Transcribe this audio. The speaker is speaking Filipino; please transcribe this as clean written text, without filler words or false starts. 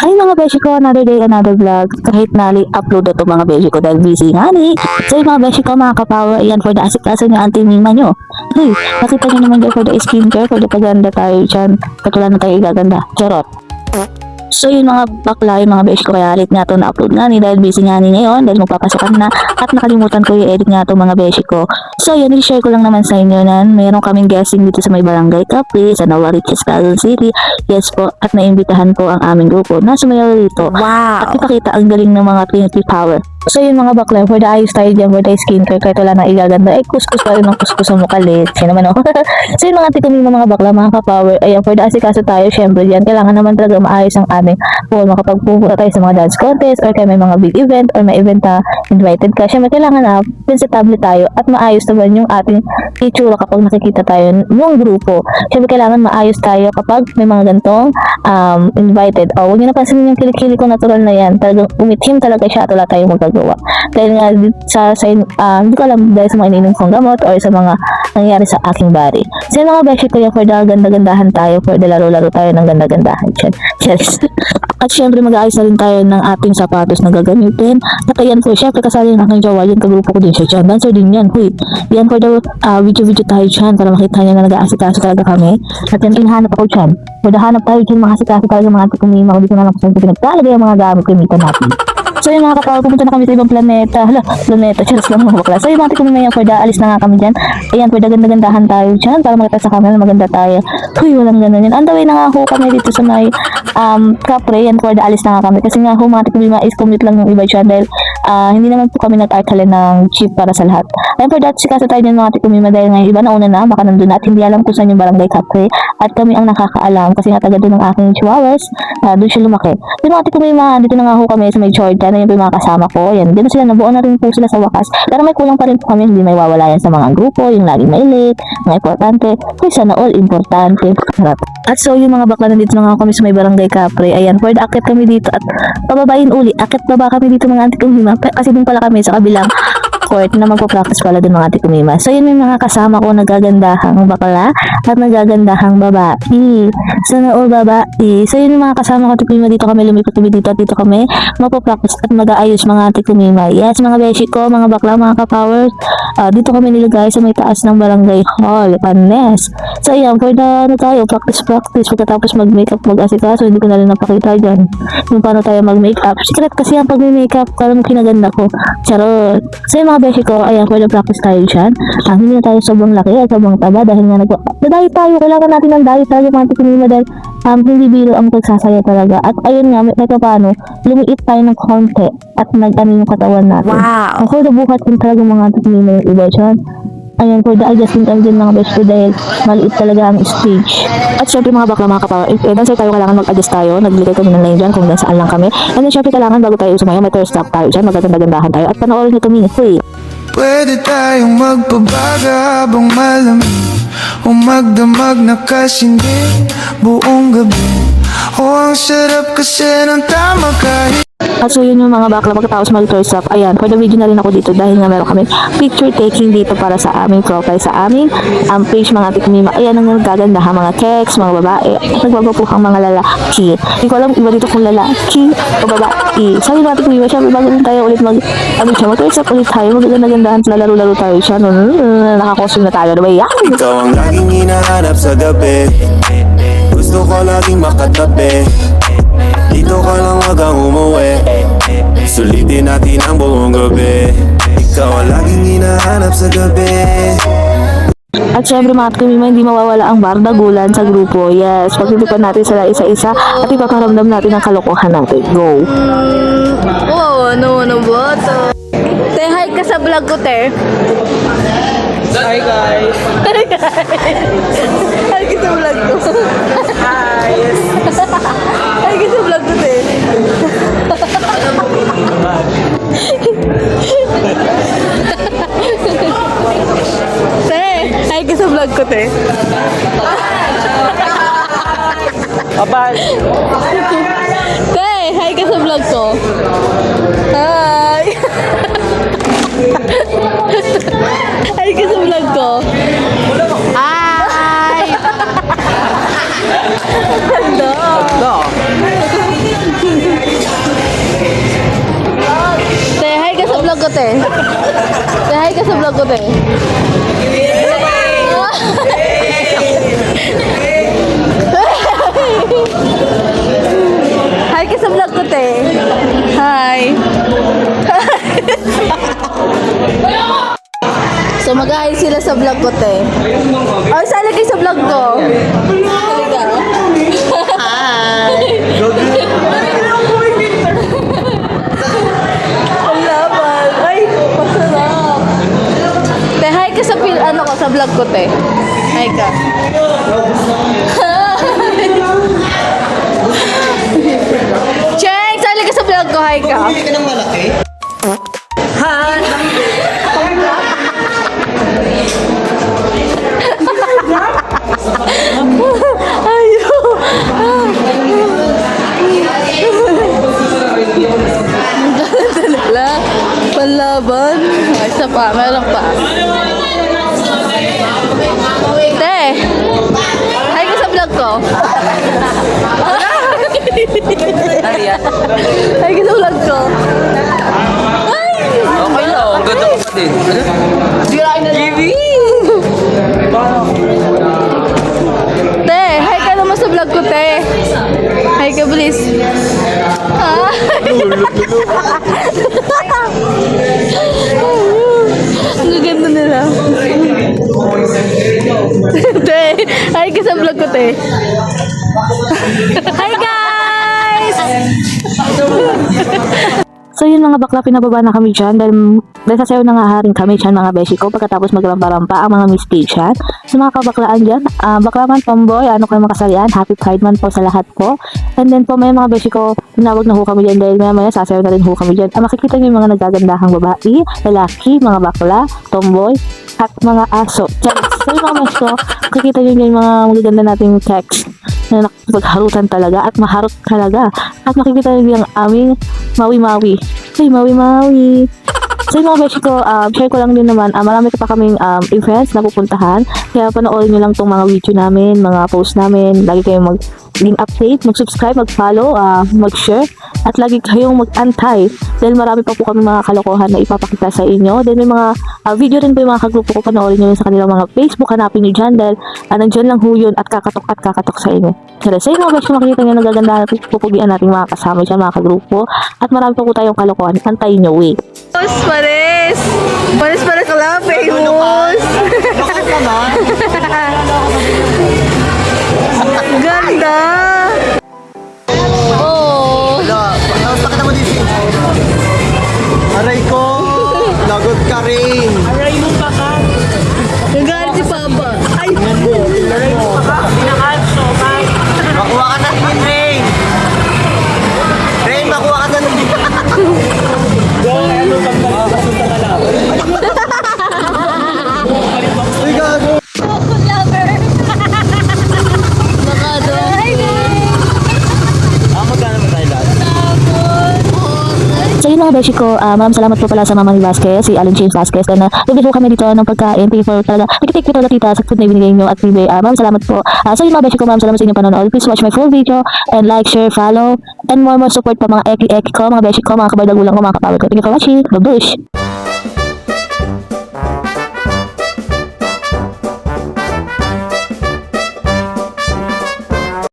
Ay mga beshi ko, another day, another vlog. Kahit na upload na to mga beshi ko dahil busy nga ni. So yung mga beshi ko, mga kapower, ayan for the asikaso niya auntie Mima nyo. Hey, nakita nyo naman dyan for the skincare, for the paganda tayo dyan. Katulad na tayo igaganda. Charot. So yun mga bakla, yung mga besh ko, kaya late nga to na-upload nga ni dahil busy nga ni ngayon dahil magpapasokan na at nakalimutan ko yung edit nga to mga besh ko. So yun, i-share ko lang naman sa inyo na mayroon kaming guessing dito sa may barangay Capri sa Novaliches, Quezon City. Yes po, at naimbitahan po ang aming grupo na sumayaw rito. Wow! At ipakita ang galing ng mga Trinity Power. So yun mga bakla, for the ayos tayo dyan, for the skincare, kahit wala na igaganda, kuskus pa rin ang kuskus sa mukha lit. Siya naman oh. So yun mga tikuming mga bakla, mga kapower, ayan, for the asikaso tayo, syempre dyan, kailangan naman talaga maayos ang aming kung makapagpupunta tayo sa mga dance contest, or kaya may mga big event, or may event na invited ka, syempre kailangan na presentable tayo, at maayos naman yung ating itsura kapag nakikita tayo ng grupo. Syempre kailangan maayos tayo kapag may mga gantong invited. O, huwag nyo napansin yung kilikili ko natural na yan, talagang umithim talaga siya at wala tayong magagawa. Dahil nga hindi ko alam dahil sa mga ininom kong gamot or sa mga nangyayari sa aking body. So yung mga beshi ko yan, for the ganda-gandahan tayo, for the laro-laro tayo ng ganda-gandahan. Cheers. At syempre mag-aayos na rin tayo ng ating sapatos na gagamitin. At ayan po, syempre kasali ng aking jowa, yan kagrupo ko din siya dyan. Dancer din yan. Wait, yan for the video tayo dyan para makita niya na nag-aasikaso talaga kami. At yan, hinahanap ako dyan. For the hanap tayo dyan, mga asikaso talaga mga tikumima. Kung dito na lang kung saan pinagtalaga yung mga gamit kumita natin. So yung mga kapower, pumunta na kami sa ibang planeta. Hala, planeta, cheers lang mga bakla. So yung mga tikumima yan, for the alis na nga kami dyan. Ayan, for the ganda-gandahan tayo dyan para makita sa camera maganda tayo. Huy, walang ganun yan. On the way na nga ho kami dito sa may Capri, and for the alis na nga kami. Kasi nga ho, mga tikumima is commute lang yung iba dyan dahil hindi naman po kami nag-artala ng cheap para sa lahat. Ayan, for that, sikasa tayo din mga tikumima dahil ngayon iba nauna na, baka nandun na at hindi alam kung saan yung barangay Capri. At kami ang nakakaalam kasi nga taga doon ng aking chihuahuas, doon siya lumaki. Yung mga tikumima, dito na nga ho kami sa may Jordan, na yung mga kasama ko. Yan, dito sila, nabuo na rin po sila sa wakas. Pero may kulang pa rin po kami, hindi may wawala yan sa mga grupo, yung laging may late, mga importante. Kung sana all, importante. At so, yung mga bakla nandito na nga kami sa may barangay Capri. Ayan, for the akit kami dito at pababayin uli. Akit baba kami dito mga antikumima. Kasi din pala kami sa kabilang court na magpa-practice pala din mga tikumima. So yun, may mga kasama ko nagagandahang bakla at nagagandahang babae. Sana all babae. So yun, yung mga kasama ko tikumima, dito kami lumipat kami dito at dito kami magpa-practice at mag-aayos mga tikumima. Yes, mga beshi ko, mga bakla, mga kapowers, dito kami nilagay sa may taas ng barangay hall, Panes. So ayan, for the tayo, practice. Pagkatapos mag-makeup, mag-asikaso, hindi ko na rin napakita dyan kung paano tayo mag-makeup. Secret kasi ang pag-makeup, parang kinaganda ko. Charot. So yung mga beshi ko, ayan, for the practice tayo dyan. Hindi na tayo sobrang laki at sobrang taba dahil nga nag-diet tayo. Kailangan natin ng diet talaga mga tikumima dahil hindi biro ang pagsasaya talaga. At ayun nga, kahit paano, lumiit tayo ng konti at nag-ano yung katawan natin. Wow! Ako nabuhat din talaga mga tikumima yung iba dyan. Ayan, for the adjusting time din mga beshi ko dahil maliit talaga ang stage. At syempre mga bakla, mga kapawa, dancer tayo, kailangan mag-adjust tayo. Nagligay kami ng line dyan kung saan lang kami. And then syempre kailangan bago tayo sumayo, may third stop tayo dyan, magaganda-gandahan tayo. At panoorin nito minutes. Pwede tayong magpabaga habang malamig o magdamag na kasindi buong gabi. Oh, ang sarap kasi ng tama kahit. At so yun yung mga bakla, pagkatapos mag-third stop, ayan, for the video na rin ako dito dahil nga meron kami picture taking dito para sa aming profile, sa aming page mga tikumima. Ayan ang nagagandahan mga text, mga babae, nagbabapuhang mga lalaki. Hindi ko alam iba dito kung lalaki o babae. Sabi mga tikumima, syempre bago rin tayo ulit mag-third stop ulit tayo, magaganda-gandahan, lalaro-laro tayo siya, nakakostume na tayo, diba? Ikaw ang laging hinahanap sa gabi, gusto ko laging makatabi. Dito ka lang wag kang umuwi, sulitin natin ang buong gabi. Ikaw ang laging hinahanap sa gabi. At syempre mga tikumima, hindi mawawala ang bardagulan sa grupo. Yes, pagtitipan natin sila isa-isa at ipakaramdam natin ang kalokohan natin. Go! Oh, ano ba ito? Te, hi ka sa vlog ko, te. Hi guys! Hi guys! Hi ka sa vlog ko. Hi! Hi ka sa vlog ko, te. Te, hi ka sa vlog ko, te. Abad! Te, hi ka sa vlog ko. Hi! Hi ka sa vlog ko. Hi! Ganda! No! te. Say hi ka sa vlog ko, te. Hi ka sa vlog ko, te. Hi. So mag-hi sila sa vlog ko, te. Ay, sali kayo sa vlog ko. Sali ka. Ang laban. Ay, masarap. Te, hi ka sa sa vlog ko, te. Hi ka. Cheng, sali ka sa vlog ko. Hi ka. Hindi ka nang malaki? Wala. Panlaban. Ay, isa pa. Meron pa. Te. Hi ka sa vlog ko. Hi ka sa vlog ko. Okay lang, ang ganda ko pa din. Te, hi ka naman sa vlog ko, te. Hi ka, please. Ah. Ang ganda nila. Te, hi ka sa vlog ko, te. Hi, guys! So yun mga bakla, pinababa na kami dyan dahil sasayaw na nga rin kami dyan mga beshi ko pagkatapos magrampa-rampa ang mga Miss Page dyan. So mga kabaklaan dyan, bakla man, tomboy, ano kayo makasalian, happy pride man po sa lahat po. And then po may mga beshi ko, tinawag na ho kami dyan dahil maya sasayaw na rin ho kami dyan. Makikita nyo yung mga nagagandahang babae, lalaki, mga bakla, tomboy, at mga aso. So yung mga beshi ko, makikita nyo yung mga magaganda nating text na nakapagharutan talaga at maharot talaga. At makikita nyo yung aming mawi-mawi. Ay, mawi-mawi. So yung mga beshi ko, share ko lang din naman, marami pa kaming events na pupuntahan. Kaya panoorin nyo lang tong mga video namin, mga post namin. Lagi kayong mag-link update, mag-subscribe, mag-follow, mag-share. At lagi kayong mag-antay. Dahil marami pa po kami mga kalokohan na ipapakita sa inyo. Then may mga video rin po yung mga kagrupo ko, panoorin nyo sa kanilang mga Facebook. Hanapin nyo dyan dahil nandyan lang ho yun at kakatok sa inyo. So yung mga beshi ko, makikita nyo nagaganda na pupugian natin mga kasama dyan, mga kagrupo. At marami pa po tayong kalokohan. Antayin nyo, wait. Pares! Pares ka lang, famous! Ganda! Oh! Nakasta ka naman din. Aray ko, lagot ka rin. Aray mo pa ka. Nagalit si Papa. Ay! Aray mo pa ka. Pinakanso, bye. Makuha ka na din, Rain. Rain, makuha ka na din. Uy, gago. Magkano ba tayo lahat? So yun mga beshi ko, maraming salamat po pala sa mama ni Vasquez, si Alan James Vasquez. Then bibigyan po kami dito ng pagkain. Thank you for talaga. Thank you talaga tita sa food na ibinigay nyo at bibigay. Maraming salamat po. So yun mga beshi ko, maraming salamat sa inyong panonood. Please watch my full video and like, share, follow, and more support pa mga eki-eki ko, mga beshi ko, mga kabardagulang ko, mga kapower ko. Thank you for watching. Babush!